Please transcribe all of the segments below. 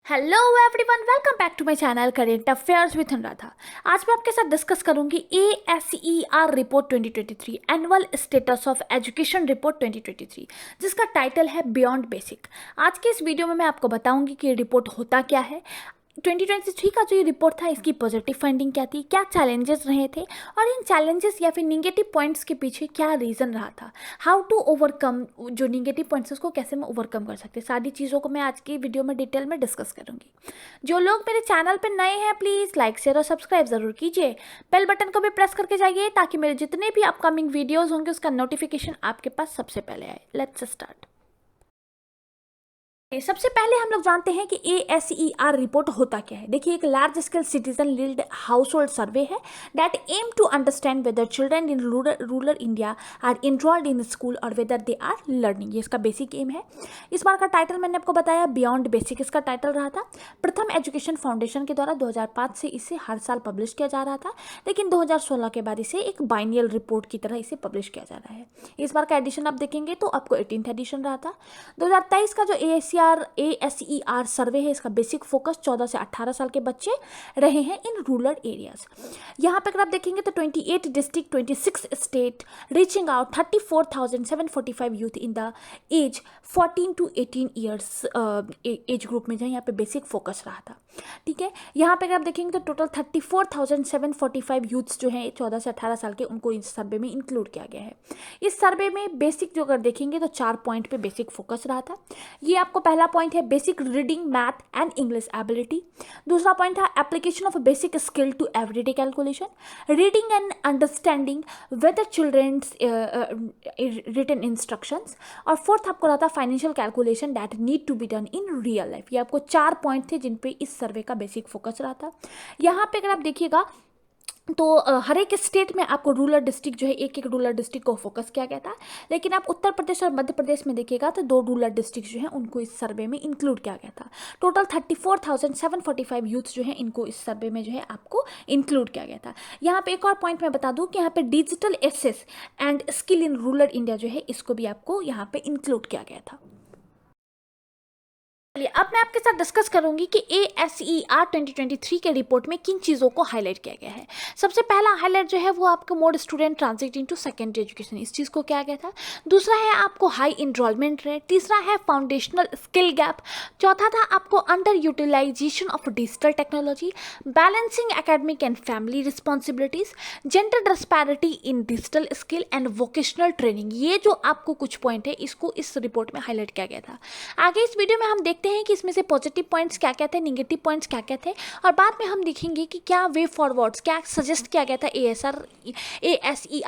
Hello everyone, welcome back to my channel current affairs with Anuradha. आज मैं आपके साथ डिस्कस करूंगी ASER report 2023 annual status of education report 2023, जिसका टाइटल है बियॉन्ड बेसिक। आज के इस वीडियो में मैं आपको बताऊंगी कि ये रिपोर्ट होता क्या है, 2023 का जो ये रिपोर्ट था इसकी पॉजिटिव फाइंडिंग क्या थी, क्या चैलेंजेस रहे थे और इन चैलेंजेस या फिर निगेटिव पॉइंट्स के पीछे क्या रीज़न रहा था, हाउ टू ओवरकम, जो निगेटिव पॉइंट्स उसको कैसे मैं ओवरकम कर सकते, सारी चीज़ों को मैं आज की वीडियो में डिटेल में डिस्कस करूंगी। जो लोग मेरे चैनल पर नए हैं प्लीज़ लाइक शेयर और सब्सक्राइब ज़रूर कीजिए। बेल बटन को भी प्रेस करके जाइए ताकि मेरे जितने भी अपकमिंग वीडियोज़ होंगे उसका नोटिफिकेशन आपके पास सबसे पहले आए। Let's start. सबसे पहले हम लोग जानते हैं कि ASER रिपोर्ट होता क्या है। देखिए, एक large scale citizen lead household survey है that aim to understand whether children in rural India are enrolled in school और वेदर दे आर लर्निंग। ये इसका बेसिक एम है। इस बार का टाइटल मैंने आपको बताया बियॉन्ड बेसिक इसका टाइटल रहा था। प्रथम एजुकेशन फाउंडेशन के द्वारा 2005 से इसे हर साल पब्लिश किया जा रहा था, लेकिन 2016 के बाद इसे एक बाइनियल रिपोर्ट की तरह इसे पब्लिश किया जा रहा है। इस बार का एडिशन आप देखेंगे तो आपको 18th एडिशन रहा था। 2023 का जो ASER सर्वे है, इसका बेसिक फोकस 14 से 18 साल के बच्चे रहे हैं इन रूरल एरियाज। यहाँ पे अगर आप देखेंगे तो 28 district, 26 state, reaching out 34,745 youth in the age 14 to 18 years age group में जो है यहाँ पे बेसिक फोकस रहा था। ठीक है, यहाँ पे अगर आप देखेंगे तो टोटल 34,745 यूथ्स जो हैं 14 से 18 साल के, उनको इस सर्वे में इंक्लूड किया गया है। इस सर्वे में बेसिक जो अगर देखेंगे तो 4 पॉइंट पे बेसिक फोकस रहा था। ये आपको पहला पॉइंट है basic reading, math and English ability. दूसरा पॉइंट था application of basic skill to everyday calculation, reading and understanding with childrens written instructions. और फोर्थ आपको रहा था financial calculation that need to be done in real life. ये आपको 4 point थे जिन पे इस सर्वे का बेसिक फोकस रहा था। यहाँ पे अगर आप देखिएगा तो हर एक स्टेट में आपको रूरल डिस्ट्रिक्ट जो है, एक एक रूरल डिस्ट्रिक्ट को फोकस किया गया था, लेकिन आप उत्तर प्रदेश और मध्य प्रदेश में देखिएगा तो 2 रूरल डिस्ट्रिक्ट जो हैं उनको इस सर्वे में इंक्लूड किया गया था। टोटल 34,745 यूथ जो हैं इनको इस सर्वे में जो है आपको इंक्लूड किया गया था। यहाँ पे एक और पॉइंट मैं बता दूँ कि यहाँ पे digital access and skill in rural India जो है इसको भी आपको यहाँ पे इंक्लूड किया गया था। अब मैं आपके साथ डिस्कस करूंगी कि ASER 2023 के रिपोर्ट में किन चीज़ों को हाईलाइट किया गया है। सबसे पहला हाईलाइट जो है वो आपको mode student transiting to secondary education, इस चीज़ को किया गया था। दूसरा है आपको हाई इनरोलमेंट रेट। तीसरा है फाउंडेशनल स्किल गैप। चौथा था आपको under utilisation of digital technology, balancing academic and family responsibilities, gender disparity in digital skill and vocational training. ये जो आपको कुछ पॉइंट है इसको इस रिपोर्ट में हाईलाइट किया गया था। आगे इस वीडियो में हम देखते हैं कि इसमें से पॉजिटिव पॉइंट्स क्या क्या थे, नेगेटिव पॉइंट्स क्या क्या थे, और बाद में हम देखेंगे कि क्या वे फॉरवर्ड्स, क्या सजेस्ट किया गया था ASER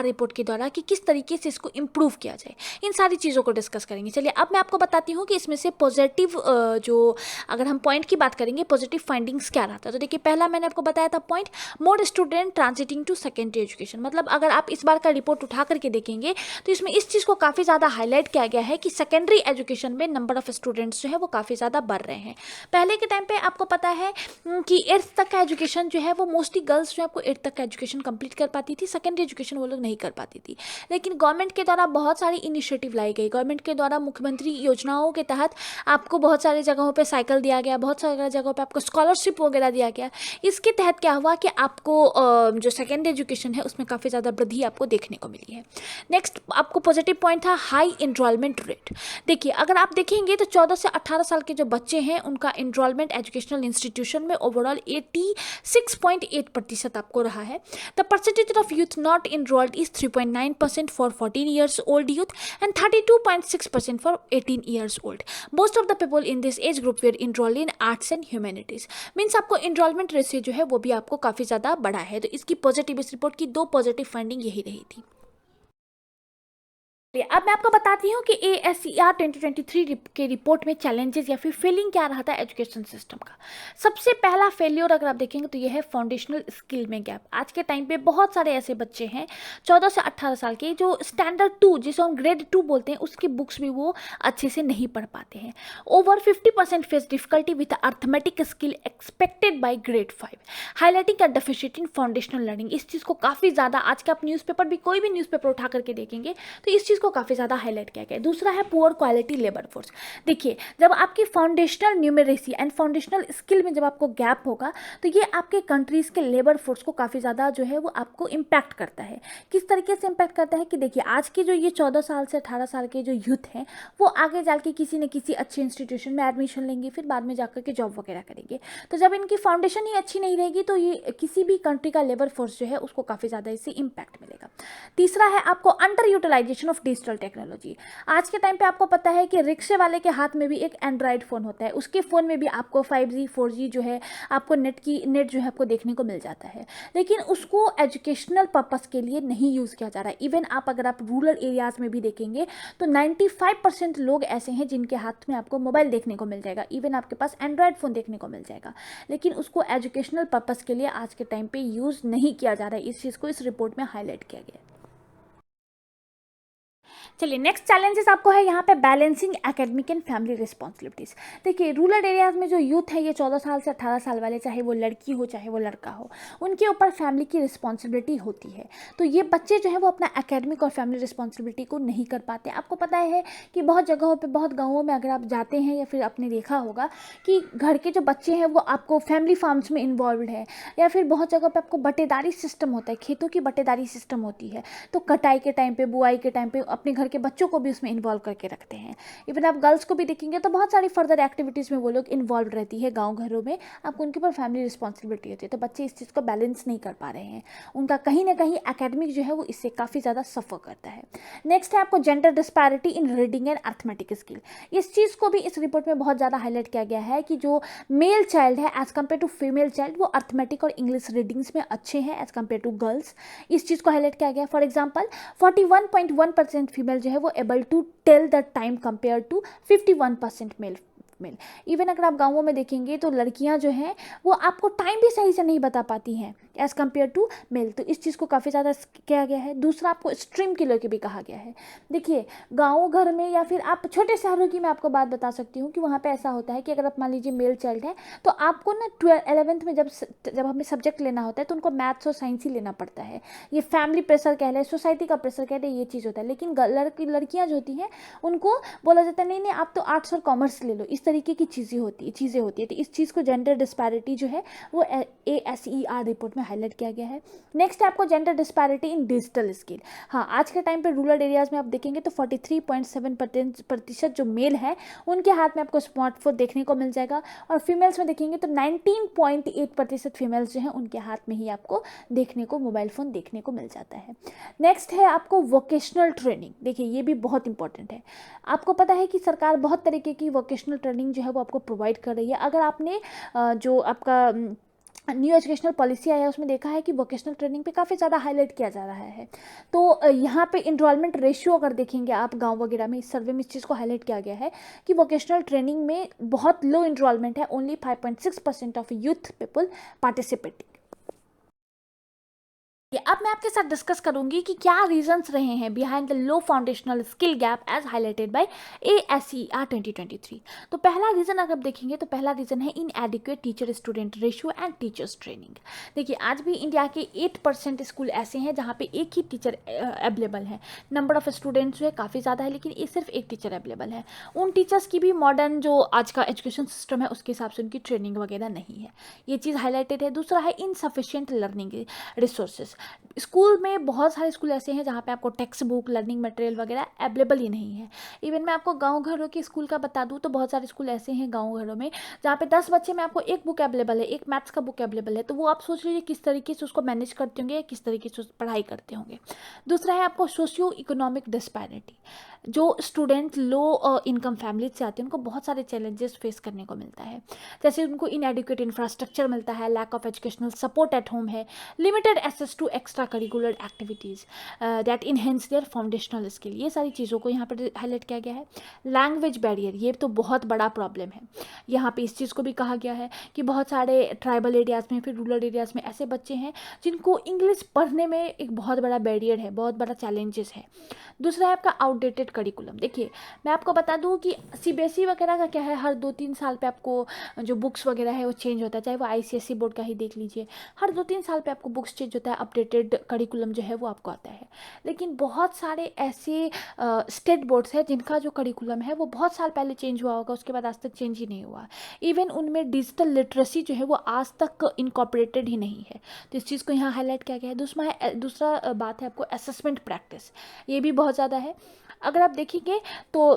रिपोर्ट के द्वारा कि किस तरीके से इसको इम्प्रूव किया जाए। इन सारी चीज़ों को डिस्कस करेंगे। चलिए अब मैं आपको बताती हूँ कि इसमें से पॉजिटिव जो अगर हम पॉइंट की बात करेंगे, पॉजिटिव फाइंडिंग्स क्या रहा था। तो देखिए, पहला मैंने आपको बताया था point more student transiting to secondary education. मतलब अगर आप इस बार का रिपोर्ट उठा करके देखेंगे तो इसमें इस चीज़ को काफ़ी ज़्यादा हाईलाइट किया गया है कि सेकेंडरी एजुकेशन में नंबर ऑफ स्टूडेंट्स जो है वो काफ़ी ज़्यादा बढ़ रहे हैं। पहले के टाइम पे आपको पता है कि 8th तक का एजुकेशन जो है वो मोस्टली गर्ल्स जो है आपको 8th तक का एजुकेशन कंप्लीट कर पाती थी, सेकेंडरी एजुकेशन वो लोग नहीं कर पाती थी। लेकिन गवर्नमेंट के द्वारा बहुत सारी इनिशिएटिव लाई गई। गवर्नमेंट के द्वारा मुख्यमंत्री योजनाओं के तहत आपको बहुत सारी जगहों पे साइकिल दिया गया, बहुत सारी जगहों पे आपको स्कॉलरशिप वगैरह दिया गया। इसके तहत क्या हुआ कि आपको जो सेकेंडरी एजुकेशन है उसमें काफ़ी ज़्यादा वृद्धि आपको देखने को मिली है। नेक्स्ट आपको पॉजिटिव पॉइंट था हाई इनरोलमेंट रेट। देखिए, अगर आप देखेंगे तो 14 से 18 साल के जो बच्चे हैं उनका इनरोलमेंट एजुकेशनल इंस्टीट्यूशन में ओवरऑल 86.8% आपको रहा है। The percentage of youth not enrolled is 3.9% for 14 years old youth and 32.6% for 18 years old. Most of the people in this age group were enrolled in arts and humanities. Means आपको enrolment ratio जो है वो भी आपको काफ़ी ज़्यादा बढ़ा है। तो इसकी पॉजिटिव, इस रिपोर्ट की 2 पॉजिटिव फाइंडिंग यही रही थी। अब मैं आपको बताती हूँ कि ASER 2023 के रिपोर्ट में चैलेंजेस या फिर फेलिंग क्या रहा था एजुकेशन सिस्टम का। सबसे पहला फेलियर अगर आप देखेंगे तो यह है फाउंडेशनल स्किल में गैप। आज के टाइम पे बहुत सारे ऐसे बच्चे हैं 14 से 18 साल के जो स्टैंडर्ड 2 जिसे हम ग्रेड 2 बोलते हैं उसकी बुक्स भी वो अच्छे से नहीं पढ़ पाते हैं। Over 50% face difficulty with arithmetic skill expected by grade 5, highlighting a deficit in foundational learning. इस चीज़ को काफ़ी ज़्यादा आज का आप न्यूज़पेपर भी, कोई भी न्यूज़पेपर उठा करके देखेंगे तो इस चीज़ को काफ़ी ज़्यादा हाईलाइट किया गया है। दूसरा है पुअर क्वालिटी लेबर फोर्स। देखिए, जब आपकी foundational numeracy and foundational skill में जब आपको गैप होगा तो ये आपके कंट्रीज़ के लेबर फोर्स को काफ़ी ज़्यादा जो है वो आपको इम्पैक्ट करता है। किस तरीके से इम्पैक्ट करता है कि देखिए, आज के जो ये 14 साल से 18 साल के जो यूथ हैं वो आगे जाके किसी न किसी अच्छे इंस्टीट्यूशन में एडमिशन लेंगे, फिर बाद में जाकर के जॉब वगैरह करेंगे। तो जब इनकी फाउंडेशन ही अच्छी नहीं रहेगी तो ये किसी भी कंट्री का लेबर फोर्स जो है उसको काफ़ी ज़्यादा इससे इम्पैक्ट मिलेगा। तीसरा है आपको under utilisation of digital technology. आज के टाइम पे आपको पता है कि रिक्शे वाले के हाथ में भी एक एंड्रॉयड फ़ोन होता है, उसके फ़ोन में भी आपको 5G 4G जो है आपको नेट जो है आपको देखने को मिल जाता है, लेकिन उसको एजुकेशनल पर्पस के लिए नहीं यूज़ किया जा रहा है। इवन अगर आप रूरल एरियाज़ में भी देखेंगे तो 95% लोग ऐसे हैं जिनके हाथ में आपको मोबाइल देखने को मिल जाएगा, इवन आपके पास एंड्रॉयड फ़ोन देखने को मिल जाएगा, लेकिन उसको एजुकेशनल पर्पस के लिए आज के टाइम पे यूज़ नहीं किया जा रहा है। इस चीज़ को इस रिपोर्ट में हाईलाइट किया गया है। चलिए, नेक्स्ट चैलेंजेस आपको है यहाँ पे balancing academic and family responsibilities. देखिए, रूरल एरियाज़ में जो यूथ है ये 14 साल से 18 साल वाले, चाहे वो लड़की हो चाहे वो लड़का हो, उनके ऊपर फैमिली की रिस्पॉन्सिबिलिटी होती है। तो ये बच्चे जो है वो अपना एकेडमिक और फैमिली रिस्पॉन्सिबिलिटी को नहीं कर पाते। आपको पता है कि बहुत जगहों पर, बहुत गाँवों में अगर आप जाते हैं या फिर आपने देखा होगा कि घर के जो बच्चे हैं वो आपको फैमिली फार्म्स में इन्वॉल्व है, या फिर बहुत जगह पर आपको बटेदारी सिस्टम होता है, खेतों की बटेदारी सिस्टम होती है। तो कटाई के टाइम पे, बुआई के टाइम पे अपने घर के बच्चों को भी उसमें इन्वॉल्व करके रखते हैं। इवन आप गर्ल्स को भी देखेंगे तो बहुत सारी फर्दर एक्टिविटीज़ में वो लोग इन्वॉल्व रहती है। गांव घरों में आपको उनके ऊपर फैमिली रिस्पॉन्सिबिलिटी होती है। तो बच्चे इस चीज़ को बैलेंस नहीं कर पा रहे हैं, उनका कहीं ना कहीं एकेडमिक जो है वो इससे काफ़ी ज़्यादा सफ़र करता है। नेक्स्ट है आपको gender disparity in reading and arithmetic skill. इस चीज़ को भी इस रिपोर्ट में बहुत ज़्यादा हाईलाइट किया गया है कि जो मेल चाइल्ड है as compare to female child, वो अर्थमेटिक और इंग्लिश रीडिंग्स में अच्छे हैं एज़ कम्पेयर टू गर्ल्स। इस चीज़ को हाईलाइट किया गया। फॉर एग्जाम्पल, 41.1% फीमेल जो है वो able to tell the time compare to 51% male. Even अगर आप गांवों में देखेंगे तो लड़कियां जो हैं वो आपको टाइम भी सही से नहीं बता पाती हैं एज़ कम्पेयर टू मेल। तो इस चीज़ को काफ़ी ज़्यादा किया गया है। दूसरा, आपको स्ट्रीम के लेके भी कहा गया है। देखिए, गाँव घर में या फिर आप छोटे शहरों की मैं आपको बात बता सकती हूँ कि वहाँ पे ऐसा होता है कि अगर आप मान लीजिए मेल चाइल्ड है तो आपको ना 11th में जब हमें सब्जेक्ट लेना होता है तो उनको मैथ्स और साइंस ही लेना पड़ता है। ये फैमिली प्रेशर कह लें, सोसाइटी का प्रेशर कह लें, ये चीज़ होता है। लेकिन लड़कियाँ जो होती हैं उनको बोला जाता है नहीं नहीं आप तो आर्ट्स और कॉमर्स ले लो, इस तरीके की चीज़ें होती है। तो इस चीज़ को जेंडर डिस्पैरिटी जो है वो ASER रिपोर्ट में हाईलाइट किया गया है। नेक्स्ट है आपको gender disparity in digital skill. हाँ, आज के टाइम पे रूरल एरियाज़ में आप देखेंगे तो 43.7% जो मेल है उनके हाथ में आपको स्मार्टफोन देखने को मिल जाएगा, और फीमेल्स में देखेंगे तो 19.8% फीमेल्स जो हैं उनके हाथ में ही आपको देखने को मोबाइल फ़ोन देखने को मिल जाता है। नेक्स्ट है आपको वोकेशनल ट्रेनिंग। देखिए, ये भी बहुत इंपॉर्टेंट है। आपको पता है कि सरकार बहुत तरीके की वोकेशनल ट्रेनिंग जो है वो आपको प्रोवाइड कर रही है। अगर आपने जो आपका न्यू एजुकेशनल पॉलिसी आया है उसमें देखा है कि वोकेशनल ट्रेनिंग पे काफ़ी ज़्यादा हाईलाइट किया जा रहा है। तो यहाँ पे इनरोलमेंट रेशियो अगर देखेंगे आप गांव वगैरह में, इस सर्वे में इस चीज़ को हाईलाइट किया गया है कि वोकेशनल ट्रेनिंग में बहुत लो इनरोलमेंट है, only 5.6% of youth people participating. अब मैं आपके साथ डिस्कस करूंगी कि क्या रीजंस रहे हैं behind the low foundational skill gap as highlighted by ASER 2023। तो पहला रीजन अगर आप देखेंगे तो पहला रीजन है इनएडिक्वेट teacher student ratio and teachers training. देखिए, आज भी इंडिया के 8% स्कूल ऐसे हैं जहाँ पे एक ही टीचर अवेलेबल है। नंबर ऑफ स्टूडेंट्स जो है काफ़ी ज़्यादा है, लेकिन सिर्फ एक टीचर अवेलेबल है। उन टीचर्स की भी मॉडर्न जो आज का एजुकेशन सिस्टम है उसके हिसाब से उनकी ट्रेनिंग वगैरह नहीं है। ये चीज़ हाईलाइटेड है। दूसरा है इनसफिशिएंट लर्निंग रिसोर्सेज। स्कूल में बहुत सारे स्कूल ऐसे हैं जहाँ पे आपको टेक्स्ट बुक, लर्निंग मटेरियल वगैरह अवेलेबल ही नहीं है। इवन मैं आपको गांव घरों के स्कूल का बता दूँ तो बहुत सारे स्कूल ऐसे हैं गांव घरों में जहाँ पे 10 बच्चे में आपको एक बुक अवेलेबल है, एक मैथ्स का बुक अवेलेबल है। तो वो आप सोच लीजिए किस तरीके से उसको मैनेज करते होंगे या किस तरीके से पढ़ाई करते होंगे। दूसरा है आपको सोशियो इकोनॉमिक डिस्पैरिटी। जो स्टूडेंट लो इनकम फैमिली से आते हैं उनको बहुत सारे चैलेंजेस फेस करने को मिलता है, जैसे उनको इनएडिक्वेट इंफ्रास्ट्रक्चर मिलता है, lack of educational support at home है, limited access to extra curricular activities that enhance their foundational skill. ये सारी चीज़ों को यहाँ पर हाईलाइट किया गया है। लैंग्वेज बैरियर, ये तो बहुत बड़ा प्रॉब्लम है। यहाँ पे इस चीज़ को भी कहा गया है कि बहुत सारे ट्राइबल एरियाज़ में, फिर रूरल एरियाज़ में ऐसे बच्चे हैं जिनको इंग्लिश पढ़ने में एक बहुत बड़ा बैरियर है, बहुत बड़ा चैलेंजेस है। दूसरा है आपका आउटडेटेड करिकुलम। देखिए मैं आपको बता दूं कि सीबीएसई वगैरह का क्या है, हर 2-3 साल पे आपको जो बुक्स वगैरह है वो चेंज होता है, चाहे वो आईसीएसई बोर्ड का ही देख लीजिए, हर 2-3 साल पे आपको बुक्स चेंज होता है, अपडेटेड करिकुलम जो है वो आपको आता है। लेकिन बहुत सारे ऐसे स्टेट बोर्ड्स हैं जिनका जो करिकुलम है वो बहुत साल पहले चेंज हुआ होगा, उसके बाद आज तक चेंज ही नहीं हुआ। इवन उनमें डिजिटल लिटरेसी जो है वो आज तक इनकॉर्पोरेटेड ही नहीं है, तो इस चीज़ को यहाँ हाईलाइट किया गया है। दूसरा बात है आपको असेसमेंट प्रैक्टिस, ये भी बहुत ज़्यादा है। अगर आप देखेंगे तो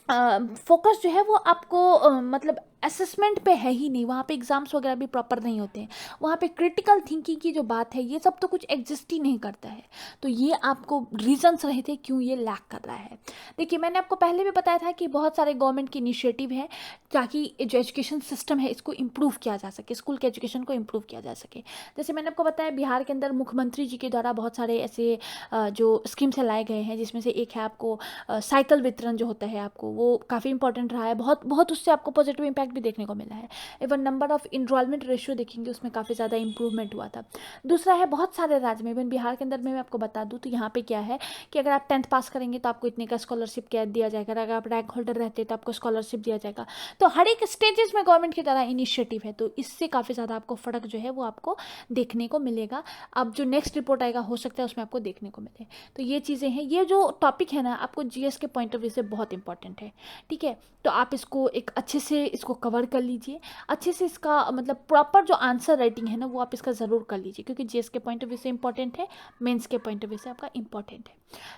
फोकस जो है वो आपको मतलब असेसमेंट पे है ही नहीं, वहाँ पे एग्ज़ाम्स वगैरह भी प्रॉपर नहीं होते हैं, वहाँ पे क्रिटिकल थिंकिंग की जो बात है ये सब तो कुछ एग्जिस्ट ही नहीं करता है। तो ये आपको रीजंस रहे थे क्यों ये लैक कर रहा है। देखिए मैंने आपको पहले भी बताया था कि बहुत सारे गवर्नमेंट की इनिशिएटिव है ताकि जो एजुकेशन सिस्टम है इसको इम्प्रूव किया जा सके, स्कूल के एजुकेशन को इम्प्रूव किया जा सके। जैसे मैंने आपको बताया बिहार के अंदर मुख्यमंत्री जी के द्वारा बहुत सारे ऐसे जो स्कीम्स लाए गए हैं, जिसमें से एक है आपको साइकिल वितरण जो होता है आपको, वो काफ़ी इंपॉर्टेंट रहा है, बहुत बहुत उससे आपको पॉजिटिव इम्पैक्ट भी देखने को मिला है। Even number of enrolment ratio देखेंगे उसमें काफ़ी ज़्यादा इंप्रूवमेंट हुआ था। दूसरा है बहुत सारे राज्य में, इवन बिहार के अंदर में मैं आपको बता दूं तो यहाँ पे क्या है कि अगर आप 10th पास करेंगे तो आपको इतने का स्कॉलरशिप क्या दिया जाएगा, अगर आप रैंक होल्डर रहते हैं तो आपको स्कॉलरशिप दिया जाएगा। तो हर एक स्टेजेस में गवर्नमेंट की तरह इनिशिएटिव है, तो इससे काफ़ी ज़्यादा आपको फ़र्क जो है वो आपको देखने को मिलेगा। अब जो नेक्स्ट रिपोर्ट आएगा हो सकता है उसमें आपको देखने को मिले। तो ये चीज़ें हैं, ये जो टॉपिक है ना आपको जीएस के पॉइंट ऑफ व्यू से बहुत इंपॉर्टेंट है, ठीक है। तो आप इसको एक अच्छे से इसको कवर कर लीजिए, अच्छे से इसका मतलब प्रॉपर जो आंसर राइटिंग है ना वो आप इसका ज़रूर कर लीजिए, क्योंकि जीएस के पॉइंट ऑफ व्यू से इंपॉर्टेंट है, मेंस के पॉइंट ऑफ व्यू से आपका इंपॉर्टेंट है।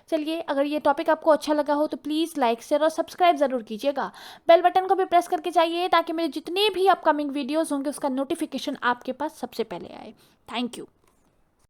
चलिए अगर ये टॉपिक आपको अच्छा लगा हो तो प्लीज़ लाइक शेयर और सब्सक्राइब ज़रूर कीजिएगा। बेल बटन को भी प्रेस करके जाइए ताकि मेरे जितने भी अपकमिंग वीडियोज़ होंगे उसका नोटिफिकेशन आपके पास सबसे पहले आए। Thank you.